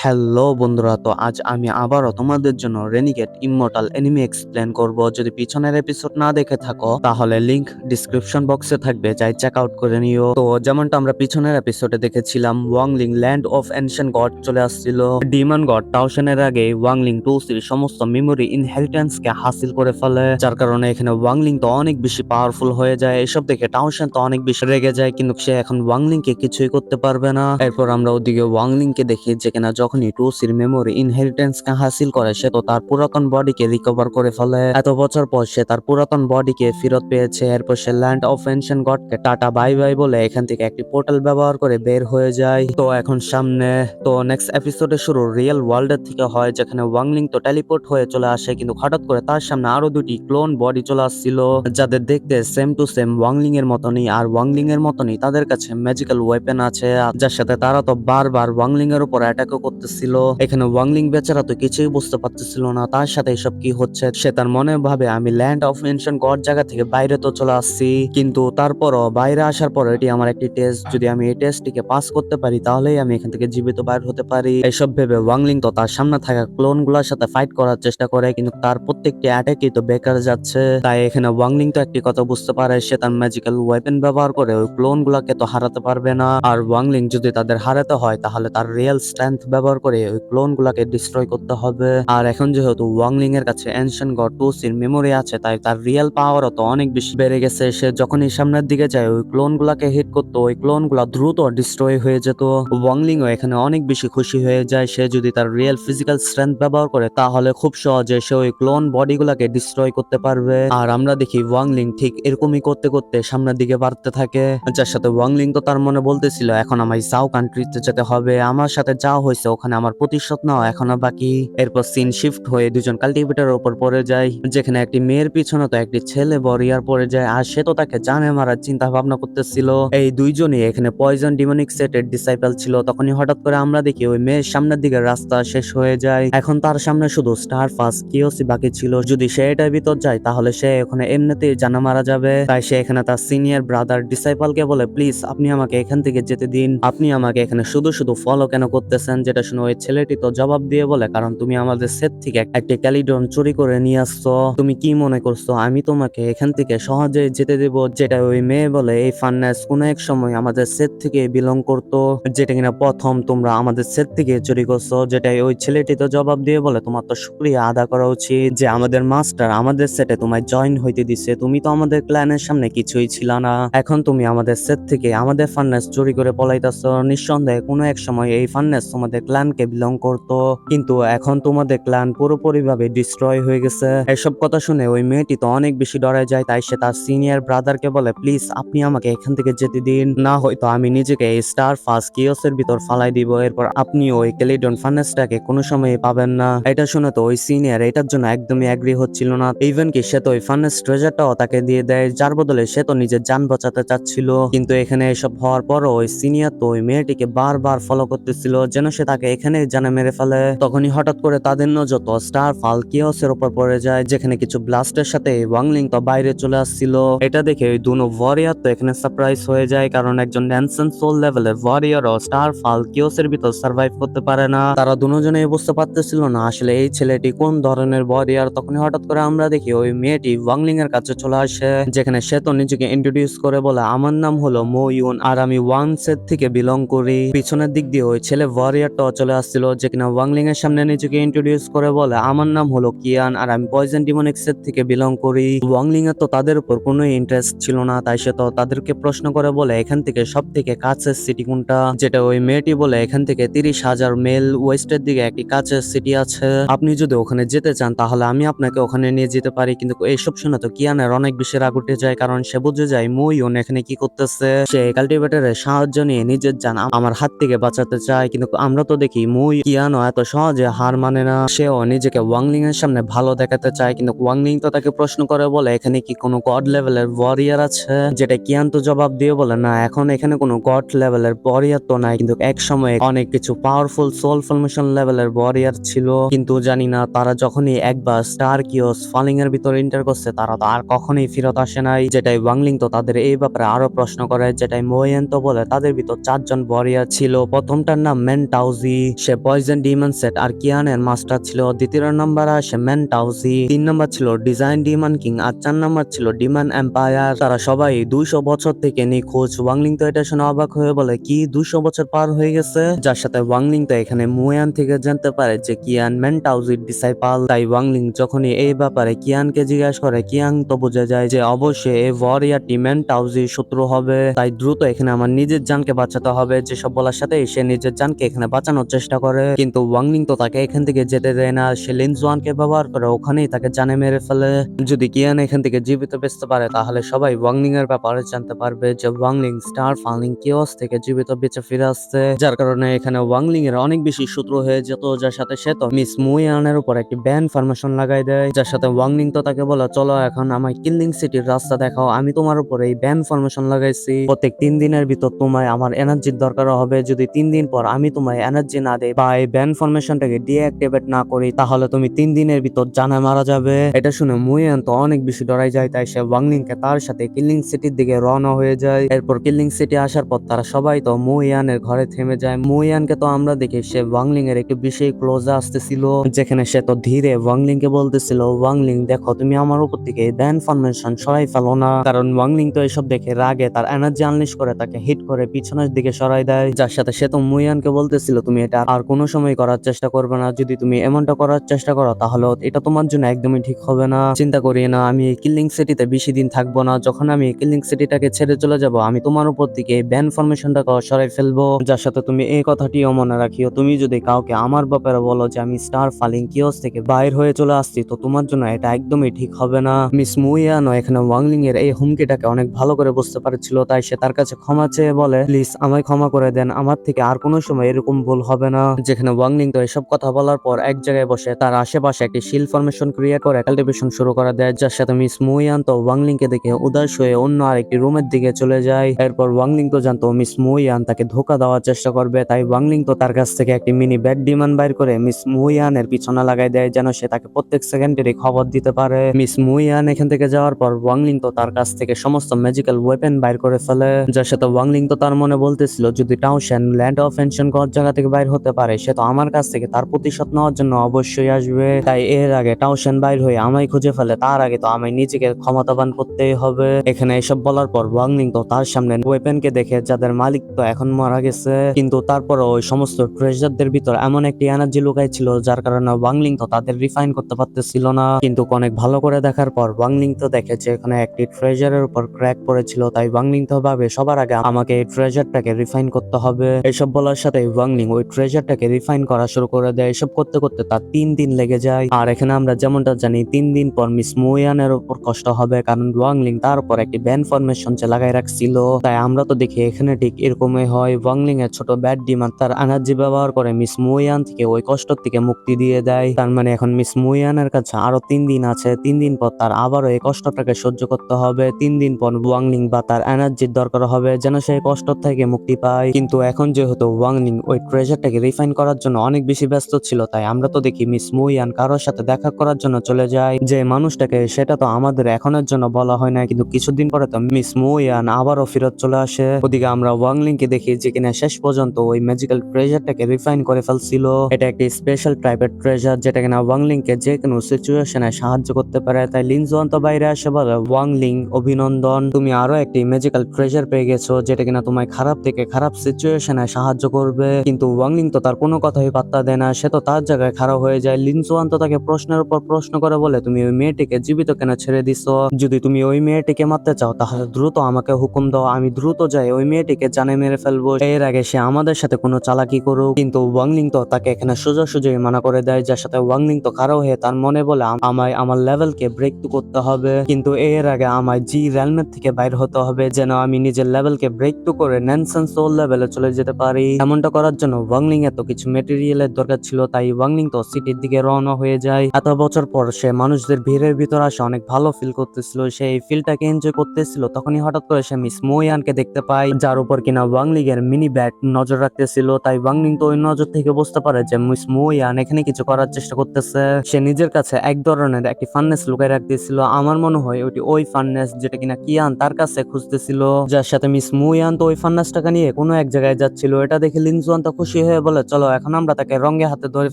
Hello বন্ধুরা, তো আজ আমি আবারও তোমাদের জন্য রেনিগেট ইমমর্টাল এনিমি এক্সপ্লেন করব। যদি পিছনের এপিসোড না দেখে থাকো তাহলে লিংক ডিসক্রিপশন বক্সে থাকবে, যাই চেক আউট করে নিও। তো যেমনটা আমরা পিছনের এপিসোডে দেখেছিলাম, Wang Ling land of ancient god চলে আসছিল। ডিমন গড টাউশনের আগে ওয়াংলিং টুসির সমস্ত মেমোরি ইনহেরিটেন্স কে হাসিল করে ফেলে, যার কারণে এখানে ওয়াংলিং তো অনেক বেশি পাওয়ারফুল হয়ে যায়। এসব দেখে টাউশন তো অনেক বেশি রেগে যায়, কিন্তু সে এখন ওয়াংলিং কে কিছুই করতে পারবে না। এরপর আমরা ওদিকে ওয়াংলিং কে দেখি যে কিনা যখনই টুসির মেমোরি ইনহেরিটেন্স কে হাসিল করে, সে তো তার পুরাতন বডিকে রিকভার করে ফেলে। এত বছর পর সে তার পুরাতন বডিকে ফেরত পেয়েছে। এরপর সে ল্যান্ড অফ এনশিয়েন্ট গডকে টাটা বাই বাই বলে এখান থেকে একটি পোর্টাল ব্যবহার করে বের হয়ে যায়। তো এখন সামনে তো নেক্সট এপিসোডে শুরু রিয়েল ওয়ার্ল্ডের থেকে হয়, যেখানে ওয়াংলিং তো টেলিপোর্ট হয়ে চলে আসে, কিন্তু হঠাৎ করে তার সামনে আরো দুটি ক্লোন বডি চলে আসছিল, যাদের দেখতে সেম টু সেম ওয়াংলিং এর মতনই। আর ওয়াংলিং এর মতনই তাদের কাছে ম্যাজিক্যাল ওয়েপেন আছে, যার সাথে তারা তো বারবার ওয়াংলিং এর উপর অ্যাটাকও করতেছিল। এখানে ওয়াংলিং বেচারা তো কিছুই বুঝতে পারতেছিল না তার সাথে এসব কি হচ্ছে। সে তার মনে ভাবে আমি ল্যান্ড অফ এনশিয়েন্ট গড জায়গা থেকে বাইরে তো চলে আসছি, কিন্তু তারপরও বাইরে আসার পর এটি আমার একটি টেস্ট, যদি আমি এই টেস্টটিকে পাস করতে পারি তাহলেই আমি এখান থেকে জীবিত বাইর হতে পারি। এসব ভেবে ওয়াংলিং তো তার সামনে থাকা ক্লোন গুলার সাথে ফাইট করার চেষ্টা করে, কিন্তু তার প্রত্যেকটি অ্যাটাকই তো বেকার যাচ্ছে। তাই এখানে ওয়াংলিং তো একটি কথা বুঝতে পারে, সে তার ম্যাজিক্যাল ওয়েপেন ব্যবহার করে ওই ক্লোন গুলাকে তো হারাতে পারবে না। আর ওয়াংলিং যদি তাদের হারাতে হয় তাহলে তার রিয়েল স্ট্রেংথ ব্যবহার করে ওই ক্লোন গুলাকে ডিস্ট্রয় করতে হবে। আর এখন যেহেতু ওয়াংলিং এর কাছে এনশিয়েন্ট গড টুসির মেমোরি আছে, তাই তার রিয়েল পাওয়ারও তো অনেক বেশি বেড়ে গেছে। সে যখনই সামনের দিকে যায় ওই ক্লোন গুলাকে হিট করতো, ওই ক্লোন গুলা দ্রুত ডিস্ট্রয় হয়ে যেত। ওয়াংলিং ও এখানে অনেক বেশি খুশি হয়ে যায়। সে যদি তার রিয়েল ফিজিক্যাল স্ট্রেংথ ব্যবহার করে তাহলে খুব সহজে সে ওই ক্লোন বডি গুলাকে ডিস্ট্রয় করতে পারবে। আর আমরা দেখি ওয়াংলিং ঠিক এরকমই করতে করতে সামনের দিকে বাড়তে থাকে, যার সাথে ওয়াংলিং তো তার মনে বলতেছিল এখন আমায় সাউ কান্ট্রিতে যেতে হবে, আমার সাথে যাওয়া হয়েছে ওখানে আমার প্রতিশোধ নেওয়া এখনো বাকি। এরপর সিন শিফট হয়ে দুজন কাল্টিভেটরের উপর পড়ে যায়, যেখানে একটি মেয়ের পিছনে তো একটি ছেলে বরিয়ার পড়ে যায়, আর সে তো তাকে জানে মারার চিন্তা ভাবনা করতেছিল। এই দুইজনই এখানে পয়জন ডিমনিক সেটের ডিসাইপল ছিল। তখনই হঠাৎ করে আমরা দেখি ওই মেয়ের সামনের দিকে রাস্তা শেষ হয়ে যায়, এখন তার সামনে শুধু স্টার ফাস্ট কিওসি বাকি ছিল। যদি সে এটার ভিতর যায় তাহলে সে ওখানে এমনিতেই জানা মারা যাবে। তাই সে এখানে তার সিনিয়র ব্রাদার ডিসাইপলকে বলে, প্লিজ আপনি আমাকে এখান থেকে যেতে দিন, আপনি আমাকে এখানে শুধু শুধু ফলো কেন করতেছেন। যেটা শুনে ওই ছেলেটি তো জবাব দিয়ে বলে, কারণ তুমি আমাদের সেট থেকে একটি ক্যালিডন চুরি করে নিয়ে আসছো, তুমি কি মনে করছো আমি তোমাকে এখান থেকে সহজে যেতে দেব। যেটা ওই মেয়ে বলে, এই ফান্নেস কোন এক সময় আমাদের সেট থেকে বিলং করতো, যেটা কিনা প্রথম তোমরা আমাদের সেট থেকে চুরি করছো। যেটাই ওই ছেলেটি তো জবাব দিয়ে বলে, তোমার তো শুকরিয়া আদা করা উচিত যে আমাদের মাস্টার আমাদের সেটে তোমায় জয়েন হইতে দিছে, তুমি তো আমাদের ক্ল্যানের সামনে কিছুই ছিল না, এখন তুমি আমাদের সেট থেকে আমাদের ফান্নেস চুরি করে পলাইতেছো। নিঃসন্দেহে কোনো এক সময় এই ফান্নেস তোমাদের ক্ল্যানকে বিলং করতো, কিন্তু এখন তোমাদের ক্ল্যান পুরোপুরি ভাবে ডিস্ট্রয় হয়ে গেছে। এসব কথা শুনে ওই মেয়েটি তো অনেক বেশি ডরে যায়, তাই সে তার সিনিয়র ব্রাদারকে বলে, প্লিজ আপনি আমাকে এখান থেকে যেতে দিন, না হয়তো আমি নিজেকে এই স্টার ফাস্ট কিওসের ভিতর ফালাই দিব, এরপর আপনি ওই ক্যালিডন ফান্নেসটাকে কোনো সময় পাবেন না। এটা শুনে তো ওই সিনিয়র এটার জন্য একদমই এগ্রি হচ্ছিল না, ইভেন কি সে তো ওই ফান্নেস ট্রেজারটাও তাকে দিয়ে দেয়, যার বদলে সে তো নিজের জান বাঁচাতে চাচ্ছিল। কিন্তু এখানে এসব হওয়ার পরও ওই সিনিয়র তো ওই মেয়েটিকে বারবার ফলো করতেছিল, যেন সে তাকে এখানে জানে মেরে ফেলে। তখনই হঠাৎ করে তাদের নজর তো স্টার ফালকিওসের উপর পড়ে যায়, যেখানে কিছু ব্লাস্টের সাথে ওয়াংলিং তো বাইরে চলে আসছিল। এটা দেখে ওই দুনো ওয়ারিয়ার তো এখানে সারপ্রাইজ হয়ে যায়, কারণ একজন ড্যান্সেন সোল লেভেলের ওয়ারিয়ার ও স্টার ফালকিওসের ভিতর সার্ভাইভ করতে পারে না। তারা দুজনেই বুঝতে পারতেছিল না আসলে এই ছেলেটি কোন ধরনের ওয়ারিয়ার। তখনই হঠাৎ করে আমরা দেখি ওই মেয়েটি ওয়াংলিং এর কাছে চলে আসে, যেখানে সে তো নিজেকে ইন্ট্রোডিউস করে বলে, আমার নাম হলো মো ইউন আর আমি ওয়াং সেট থেকে বিলং করি। পিছনের দিক দিয়ে ওই ছেলে ওয়ারিয়ারটাও চলে আসছিল, যে কিনা ওয়াংলিং এর সামনে নিজেকে ইন্ট্রোডিউস করে বলে, আমার নাম হলো কিয়ান আর আমি পয়জন ডিমনিক সেট থেকে বিলং করি। ওয়াংলিং এর তো তাদের উপর কোনো ইন্টারেস্ট ছিল না, তাই সে তো তাদেরকে প্রশ্ন করে বলে, এখান থেকে সব থেকে কাছের সিটি কোনটা। যেটা ওই মেয়েটি বলে, এখান থেকে 30,000 মেল ওয়েস্টের দিকে একটি কাছের সিটি আছে, আপনি যদি ওখানে যেতে চান তাহলে আমি আপনাকে ওখানে নিয়ে যেতে পারি। কিন্তু এইসব শুনে তো কিয়ানের অনেক বেশি রাগ উঠে যায়, কারণ সে বুঝে যায় মো ইউন এখানে কি করতেছে। সে কাল্টিভেটরের সাহায্য নিয়ে নিজের জান আমার হাত থেকে বাঁচাতে চায়, কিন্তু আমরা তো দেখি কিয়ানো এত সহজে হার মানে না। সেও নিজেকে ওয়াংলিং এর সামনে ভালো দেখাতে চায়, কিন্তু ওয়াংলিং তো তাকে প্রশ্ন করে বলে, এখানে কি কোনো গড লেভেলের ওয়ারিয়ার আছে। যেটা কিয়ান তো জবাব দিয়ে বলে, না এখন এখানে কোনো গড লেভেলের ওয়ারিয়ার তো নাই, কিন্তু এক সময় অনেক কিছু পাওয়ারফুল সোল ফরমেশন লেভেলের ওয়ারিয়ার ছিল, কিন্তু জানি না তারা যখনই একবার স্টার কিওস ফলিং এর ভিতরে এন্টার করছে তারা তো আর কখনোই ফেরত আসে নাই। যেটাই ওয়াংলিং তো তাদের এই ব্যাপারে আরো প্রশ্ন করে, যেটাই মোয়েন তো বলে তাদের ভিতর 4 জন ওয়ারিয়ার ছিল। প্রথমটার নাম মেন টাউজি, টাউজি, সে পয়জন ডিমন সেট আর কিয়ানের মাস্টার ছিল। দ্বিতীয় নম্বরে আসে ম্যান টাউজি, 3 নম্বর ছিল ডিজাইন ডিমন কিং আর 4 নম্বর ছিল ডিমন এম্পায়ার। তারা সবাই 200 বছর থেকে নিখোঁজ। ওয়াংলিং তো এটা শুনে অবাক হয়ে বলে, কি 200 বছর পার হয়ে গেছে? যার সাথে ওয়াংলিং তো এখানে মুয়ান থেকে জানতে পারে যে কিয়ান ম্যান টাউজির ডিসাইপাল। তাই ওয়াংলিং যখনই এই ব্যাপারে কিয়ানকে জিজ্ঞাসা করে, কিয়ান তো বুঝে যায় যে অবশ্যই এই ওয়ারিয়ারটি ম্যান টাউজির শত্রু হবে। তাই দ্রুত এখানে আমার নিজের জানকে বাঁচাতে হবে। যেসব বলার সাথে সে নিজের জানকে এখানে বাঁচানোর চেষ্টা করে, কিন্তু ওয়াংলিং তো তাকে এখান থেকে যেতে দেয় না। সে লিনজুয়ানকে ব্যবহার করে ওখানেই তাকে জানে মেরে ফেলে। যদি কিয়ান এখান থেকে জীবিত বেঁচতে পারে তাহলে সবাই ওয়াংলিং এর ব্যাপারে জানতে পারবে যে ওয়াংলিং স্টার ফালিং কিওস থেকে জীবিত বেঁচে ফিরে আসছে। যার কারণে এখানে ওয়াংলিং এর অনেক বেশি শত্রু হয়ে যেত। যার সাথে সে তো মিস মুয়ানের উপর একটি ব্যান ফরমেশন লাগাই দেয়। যার সাথে ওয়াংলিং তো তাকে বলে, চলো এখন আমায় কিলিং সিটির রাস্তা দেখাও, আমি তোমার উপর এই ব্যান ফরমেশন লাগাইছি। প্রত্যেক 3 দিনের ভিতর তোমায় আমার এনার্জির দরকার হবে। যদি 3 দিন পর আমি তোমায় এনার্জি না দেই বা এই ব্যান ফরমেশনটাকে ডিঅ্যাক্টিভেট না করি তাহলে তুমি 3 দিনের ভিতর জানে মারা যাবে। এটা শুনে মুয়ান তো অনেক বেশি ডরাই যায়। তাই সে ওয়াংলিং কে তার সাথে কিলিং সিটির দিকে রওনা হয়ে যায়। এরপর কিলিং সিটি আসার পর তারা সবাই তো মুয়ানের ঘরে থেমে যায়। মুয়ানকে তো আমরা দেখি সে ওয়াংলিং এর একটু বেশি ক্লোজে আসতেছিল, যেখানে সে তো ধীরে ওয়াংলিং কে বলতেছিল, ওয়াংলিং দেখো তুমি আমার উপর থেকে ব্যান ফরমেশন সরাই ফেলো না। কারণ ওয়াংলিং তো এসব দেখে রাগে তার এনার্জি আনলিশ করে তাকে হিট করে পিছনের দিকে সরাই দেয়। যার সাথে সে তো মুয়ানকে বলতেছিল, তুমি এটা আর কোনো সময় করার চেষ্টা করবে না। যদি তুমি এমনটা করার চেষ্টা করো তাহলে এটা তোমার জন্য একদমই ঠিক হবে না। চিন্তা করি না, আমি এই কিলিং সিটিতে বেশি দিন থাকবো না। যখন আমি এই কিলিং সিটিটাকে ছেড়ে চলে যাব আমি তোমার উপর থেকে ব্যান ফরমেশনটাকে সরাই ফেলবো। যার সাথে তুমি এই কথাটিও মনে রাখিও, তুমি যদি কাউকে আমার ব্যাপারে বলো যে আমি স্টার ফালিং কিওস থেকে বাইর হয়ে চলে আসছি তো তোমার জন্য এটা একদমই ঠিক হবে না। মিস মুয়ানো এখানে ওয়াংলিং এর এই হুমকিটাকে অনেক ভালো করে বুঝতে পারছিল। তাই সে তার কাছে ক্ষমা চেয়ে বলে, প্লিজ আমায় ক্ষমা করে দেন, আমার থেকে আর কোনো সময় এরকম ভুল হবে না। যেখানে ওয়াংলিং তো এসব কথা বলার পর এক জায়গায় বসে তার আশেপাশে একটি শিল ফরমেশন ক্রিয়েট করে কাল্টিভেশন শুরু করে দেয়। যার সাথে মিস মুয়ান তো ওয়াংলিং কে দেখে উদাস হয়ে অন্য আরেকটি রুমের দিকে চলে যায়। এরপর ওয়াংলিং তো জানতো মিস মুয়ান তাকে ধোকা দেওয়ার চেষ্টা করবে। তাই ওয়াংলিং তো তার কাছ থেকে একটি মিনি ব্যাট ডিমান বাইর করে মিস মুয়ানের পিছনে লাগাই দেয়, যেন সে তাকে প্রত্যেক সেকেন্ডেরই খবর দিতে পারে। মিস মুয়ান এখান থেকে যাওয়ার পর ওয়াংলিং তো তার কাছ থেকে সমস্ত ম্যাজিক্যাল ওয়েপেন বাইর করে ফেলে। যার সাথে ওয়াংলিং তো তার মনে বলতেছিল, যদি টাউশেন ল্যান্ড অফ এনশন গড জায়গা থেকে বাইর হতে পারে সে তো আমার কাছ থেকে তার প্রতিশোধ নেওয়ার জন্য অবশ্যই আসবে। তাই এর আগে টাউশেন বাইর হয়ে আমায় খুঁজে ফেলে তার আগে তো আমায় নিজেকে ক্ষমতাবান করতেই হবে। এখানে এসব বলার পর ওয়াংলিং তো তার সামনে ওয়েপেন কে দেখে, যাদের মালিক তো এখন মারা গেছে, কিন্তু তারপরে ওই সমস্ত ট্রেজারদের ভিতর এমন একটি এনার্জি লুকাই ছিল যার কারণে ওয়াংলিং তো তাদের রিফাইন করতে পারতেছিল না। কিন্তু অনেক ভালো করে দেখার পর ওয়াংলিং তো দেখে যে এখানে একটি ট্রেজারের উপর ক্র্যাক পড়েছিল। তাই ওয়াংলিং তো ভাবে সবার আগে আমাকে এই ট্রেজারটাকে রিফাইন করতে হবে। এসব বলার সাথে ওয়াংলিং ওই ট্রেজারটাকে রিফাইন করা শুরু করে দেয়। এসব করতে করতে তার 3 দিন লেগে যায়। আর এখানে আমরা যেমনটা জানি 3 দিন পর মিস মুয়ানের উপর কষ্ট হবে, কারণ ওয়াংলিং তার উপর একটি ব্যান ফরমেশন লাগাই রাখছিল। তাই আমরা তো দেখি এখানে ঠিক এরকমই হয়। ওয়াংলিং এর ছোট ব্যাট ডিমান তার এনার্জি ব্যবহার করে মিস মুয়ান থেকে ওই কষ্ট থেকে মুক্তি দিয়ে দেয়। তার মানে এখন মিস মুয়ানের কাছে আরো 3 দিন আছে। 3 দিন পর তার আবারও এই কষ্টটাকে সহ্য করতে হবে। 3 দিন পর ওয়াংলিং বা তার এনার্জির দরকার হবে যেন সেই কষ্ট থেকে মুক্তি পায়। কিন্তু এখন যেহেতু ওয়াংলিং ওই ট্রেজারটাকে রিফাইন করার জন্য অনেক বেশি ব্যস্ত ছিল, তাই আমরা তো দেখি মিস মুয়ান কারোর সাথে দেখা করার জন্য চলে যায়। যে মানুষটাকে সেটা তো আমাদের এখনের জন্য বলা হয় না, কিন্তু কিছুদিন পরে তো মিস মুয়ান আবারও ফেরত চলে আসে। ওদিকে আমরা ওয়াংলিং কে দেখি যে কিনা শেষ পর্যন্ত ওই ম্যাজিক্যাল ট্রেজারটাকে রিফাইন করে ফেলছিল। এটা একটি স্পেশাল টাইপের ট্রেজার যেটা কিনা ওয়াংলিং কে যে কোনো সিচুয়েশনে সাহায্য করতে পারে। তাই লিনজুয়ান তো বাইরে আসে বলে, ওয়াংলিং অভিনন্দন, তুমি আরো একটি ম্যাজিক্যাল ট্রেজার পেয়ে গেছো যেটা কিনা তোমায় খারাপ থেকে খারাপ সিচুয়েশনে সাহায্য করবে। কিন্তু ওয়াংলিং তো তার কোনো কথাই পাত্তা দেয় না, সে তো তার জায়গায় খারাপ হয়ে যায়। লিনজুয়ান তো তাকে প্রশ্নের উপর প্রশ্ন করে বলে, তুমি ওই মেয়েটিকে জীবিত কেন ছেড়ে দিছো? যদি তুমি ওই মেয়েটিকে মারতে চাও তাহলে দ্রুত আমাকে হুকুম দাও, আমি দ্রুত যাই ওই মেয়েটিকে জানে মেরে ফেলবো, এর আগে সে আমাদের সাথে কোনো চালাকি করুক। কিন্তু ওয়াংলিং তো তাকে এখানে সোজাসুজি মানা করে দেয়। যার সাথে ওয়াংলিং তো খারাপ হয়ে তার মনে বলে, আমায় আমার লেভেলকে ব্রেক টু করতে হবে, কিন্তু এর আগে আমায় জি রেলমের থেকে বাইর হতে হবে যেন আমি নিজের লেভেলকে ব্রেক টু করে ন্যানসেন সোল লেভেলে চলে যেতে পারি। এমনটা করার জন্য ওয়াংলিং এর তো কিছু মেটেরিয়ালের দরকার ছিল। তাই ওয়াংলিং তো সিটির দিকে রওনা হয়ে যায়। এত বছর পর সে মানুষদের ভিড়ের ভিতর আসে অনেক ভালো ফিল করতেছিল, সেই ফিলটাকে এনজয় করতেছিল। তখনই হঠাৎ করে সে মিস মুয়ানকে দেখতে পায়, যার উপর কিনা ওয়াংলিং এর মিনি ব্যাট নজর রাখতেছিল। তাই ওয়াংলিং তো ওই নজর থেকে বুঝতে পারে যে মিস মুয়ান এখানে কিছু করার চেষ্টা করতেছে। সে নিজের কাছে এক ধরনের একটি ফান্নেস লুকাই রাখতেছিল। আমার মনে হয় ওই ফান্নেস যেটা কিনা কিয়ান তার কাছে খুঁজতেছিল। যার সাথে মিস মুয়ান তো ওই ফান্নেসটাকে নিয়ে কোনো এক জায়গায় যাচ্ছিল। এটা দেখে লিনজুয়ান তো খুশি খুশি হয়ে বলে চলো এখন আমরা তাকে রঙে হাতে ধরে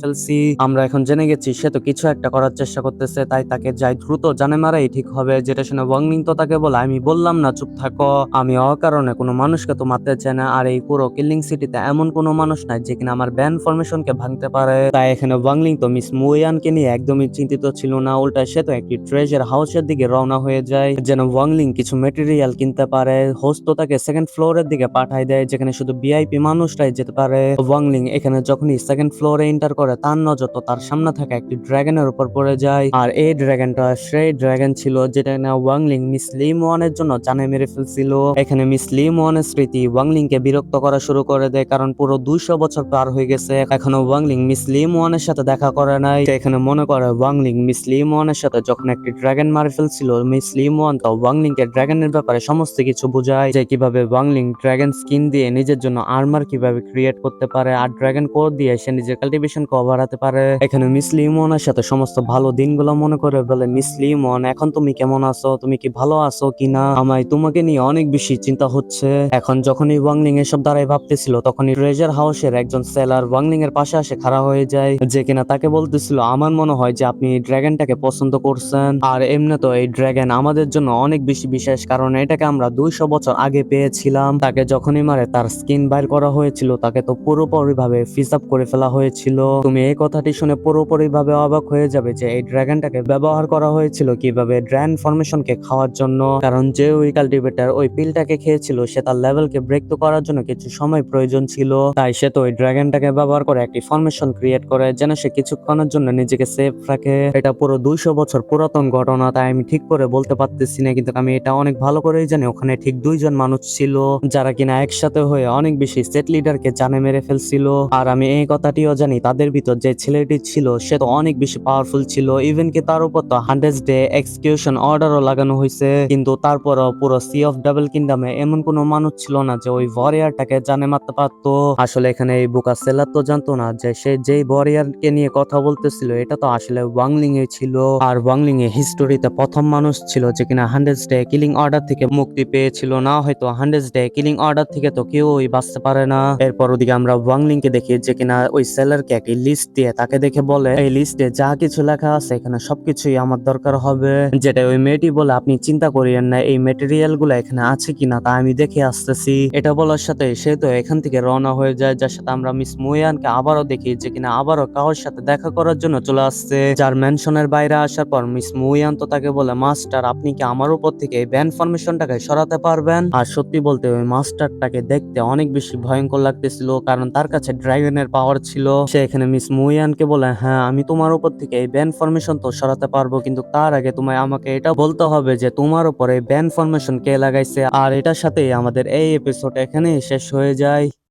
ফেলছি, আমরা এখন জেনে গেছি সে তো কিছু একটা করার চেষ্টা করতেছে, তাই তাকে যাই দ্রুত জানে মারাই ঠিক হবে। যেটা শুনে ওয়াংলিং তো তাকে বলে আমি বললাম না চুপ থাকো, আমি অকারণে কোনো মানুষকে তো মারতে চাই না, আর এই পুরো কিলিং সিটিতে এমন কোনো মানুষ নাই যে কিনা আমার ব্যান ফরমেশনকে ভাঙতে পারে। তাই এখানে ওয়াংলিং তো মিস মুয়ানকে নিয়ে একদমই চিন্তিত ছিল না, উল্টা সে তো একটি ট্রেজার হাউসের দিকে রওনা হয়ে যায় যেন ওয়াংলিং কিছু মেটেরিয়াল কিনতে পারে। হোস্ট তো তাকে সেকেন্ড ফ্লোরের দিকে পাঠায় দেয় যেখানে শুধু ভিআইপি মানুষরাই যেতে পারে। ওয়াংলিং এখানে যখনই সেকেন্ড ফ্লোরে এন্টার করে তার নজর তো তার সামনে থাকা একটি ড্রাগনের উপর পড়ে যায়, আর এই ড্রাগনটা সেই ড্রাগন ছিল যেটা না ওয়াংলিং মিস লি মুয়ানের জন্য জানে মেরে ফেলছিল। এখানে মিস লি মুয়ানের স্মৃতি ওয়াংলিং কে বিরক্ত করা শুরু করে দেয়, কারণ পুরো 200 বছর পার হয়ে গেছে এখনো ওয়াংলিং মিস লি মুয়ানের সাথে দেখা করে নাই। সে এখানে মনে করে ওয়াংলিং মিস লি মুয়ানের সাথে যখন একটি ড্রাগন মারে ফেলছিল, মিস লি মুয়ান তো ওয়াংলিং কে ড্রাগনের ব্যাপারে সমস্ত কিছু বুঝায়, যে কিভাবে ওয়াংলিং ড্রাগন স্কিন দিয়ে নিজের জন্য আর্মার কিভাবে ক্রিয়েট করতে পারে, আর ড্রাগন কোর দিয়ে সে নিজের কাল্টিভেশন কে বাড়াতে পারে। এখানে মিস লি মুয়ানের সাথে সমস্ত ভালো দিনগুলো মনে করে বলে মিস লি মুয়ান এখন তুমি কেমন আছো, তুমি কি ভালো আছো কিনা, আমায় তোমাকে নিয়ে অনেক বেশি চিন্তা হচ্ছে। এখন যখনই ওয়াংলিং এসব দ্বারাই ভাবতেছিল তখনই ট্রেজার হাউসের একজন সেলার ওয়াংলিং এর পাশে আসে খাড়া হয়ে যায়, যে কিনা তাকে বলতেছিল আমার মনে হয় যে আপনি এই ড্রাগনটাকে পছন্দ করছেন, আর এমনি তো এই ড্রাগন আমাদের জন্য অনেক বেশি বিশেষ, কারণ এটাকে আমরা 200 বছর আগে পেয়েছিলাম। তাকে যখনই মারে তার স্কিন বাইর করা হয়েছিল, তাকে তো পুরোপুরি ভাবে ফিস আপ করে ফেলা হয়েছিল। তুমি এই কথাটি শুনে পুরোপুরি ভাবে অবাক হয়ে যাবে যে এই ড্রাগনটাকে ব্যবহার করা হয়েছিল কিভাবে ড্রাগন ফরমেশনকে খাওয়ার জন্য, কারণ যে ওই কাল্টিভেটর ওই পিলটাকে খেয়েছিল সে তার লেভেলকে ব্রেক তো করার জন্য কিছু সময় প্রয়োজন ছিল, তাই সে তো ওই ড্রাগনটাকে ব্যবহার করে একটি ফরমেশন ক্রিয়েট করে যেন সে কিছুক্ষণের জন্য নিজেকে সেফ রাখে। এটা পুরো 200 বছর পুরাতন ঘটনা, তাই আমি ঠিক করে বলতে পারতেছি না, কিন্তু আমি এটা অনেক ভালো করেই জানি ওখানে ঠিক 2জন মানুষ ছিল যারা কিনা একসাথে হয়ে অনেক বেশি সেট লিডারকে জানে মেরে ফেলছিল। আর আমি এই কথাটিও জানি তাদের ভিতর যে ছেলেটি ছিল সে তো অনেক বেশি পাওয়ারফুল ছিল, ইভেন কি তার উপর তো 100 ডে এক্সিকিউশন অর্ডারও লাগানো হয়েছে, কিন্তু তারপরও পুরো সি অফ ডাবল কিংডমে এমন কোনো মানুষ ছিল না যে ওই ওয়ারিয়ারটাকে জানে মারতে পারতো। আসলে এখানে এই বুকা সেলার তো জানতো না যে সে যেই ওয়ারিয়ারকে নিয়ে কথা বলতেছিল এটা তো আসলে ওয়াংলিং এ ছিল, আর ওয়াংলিং এ হিস্টোরিতে প্রথম মানুষ ছিল যে কিনা 100 ডে কিলিং অর্ডার থেকে মুক্তি পেয়েছিল, না হয়তো 100 ডে কিলিং অর্ডার থেকে তো কেউই বাঁচতে পারে না। এরপর ওদিকে আমরা ওয়াংলিং কে দেখি যে কিনা ওই সেলারকে একটি লিস্ট দিয়ে তাকে দেখে বলে এই লিস্টে যা কিছু লেখা আছে এখানে সবকিছুই আমার দরকার হবে, যেটা ওই মেয়েটি বলে আপনি চিন্তা করিয়েন না, এই মেটেরিয়াল গুলো এখানে আছে কিনা তা আমি দেখে আসতেছি। এটা বলার সাথে সে তো এখান থেকে রওনা হয়ে যায়, যার সাথে আমরা মিস মুয়ানকে আবারও দেখি যে কিনা আবারও কারোর সাথে দেখা করার জন্য চলে আসছে। যার ম্যানশনের বাইরে আসার পর মিস মুয়ান তো তাকে বলে মাস্টার আপনি কি আমার উপর থেকে এই ব্যান ফরমেশনটাকে সরাতে পারবেন। আর সত্যি বলতে ওই মাস্টারটাকে দেখতে অনেক বেশি ভয়ঙ্কর লাগতেছিল, কারণ তার কাছে ড্রাগনের পাওয়ার ছিল। সে এখানে মিস মুয়ানকে বলে হ্যাঁ আমি তোমার উপর থেকে এই ব্যান ফরমেশন তো সরাতে পারবো, কিন্তু তার আগে তোমায় আমাকে এটা বলতে হবে যে তোমার উপরে ব্যান ফরমেশন কে লাগাইছে। আর এটার সাথেই আমাদের এই এপিসোড এখানেই শেষ হয়ে যায়।